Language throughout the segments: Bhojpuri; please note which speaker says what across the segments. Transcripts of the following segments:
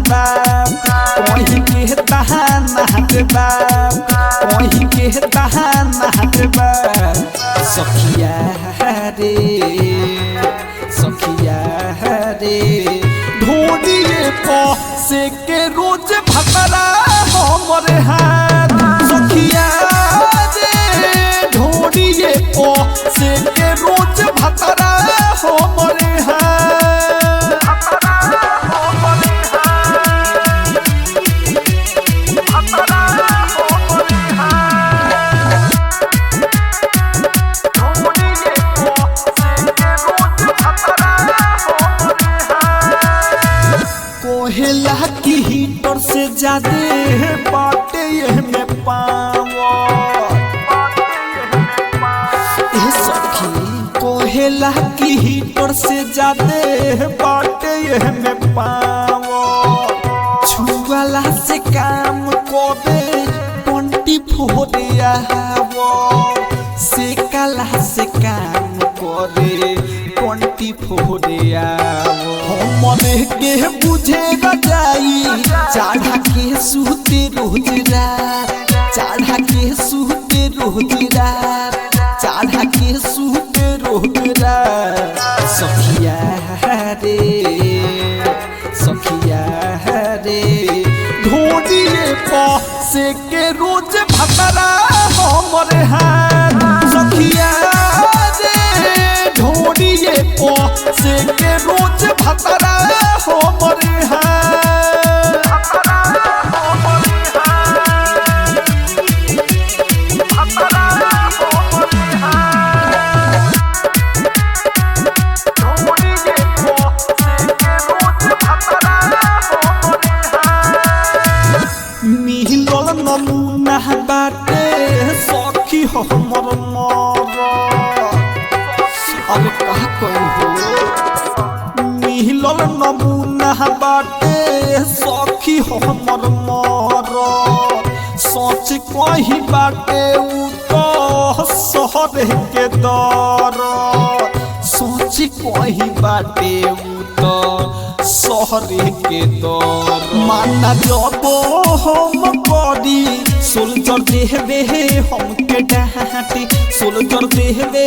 Speaker 1: बाप कोई के तहाना रे बाप कोई के तहाना रे बाप सखिया रे सखिया रे ढोलिए को से के रोज भतरा हमरे हाथ सखिया रे ढोलिए को से के रोज भतरा हमरे कोहेला की हीटर से ज्यादा बाटे ये में पावो ए सखी कोहेला की हीटर से ज्यादा बाटे ये में पावो छुवाला से काम कोबे पंटी फोड़िया वो से काला से काम करे पंटी फोड़िया मने के बुझे जाई चढ़ा के सूते रोज रात चढ़ा के सूते रोज रात चढ़ा के सूते रोज रात सखिया रे सखिया रे ढोलिए को से के रोज भतरा हमरे हाथ सखिया रे ढोलिए को से के रोज भतरा हमरे मिलल नमूना बाटे सखी हमर मर अरे कहा कोई हो मिलल नमूना बाटे सखी हमर मर सोच कही बाटे उ तो शहर के दर सोच कही बाटे उ तो शहर के दर माना जब हम करी सोल्जर देहबे हमके डांटे सोल्जर देहबे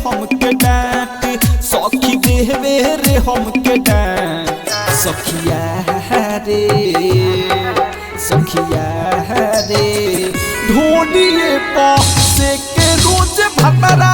Speaker 1: हमके डांटे सखी देहबे रे हमके डांट सखिया रे सखिया रे ढोलिए को से के रोज भतरा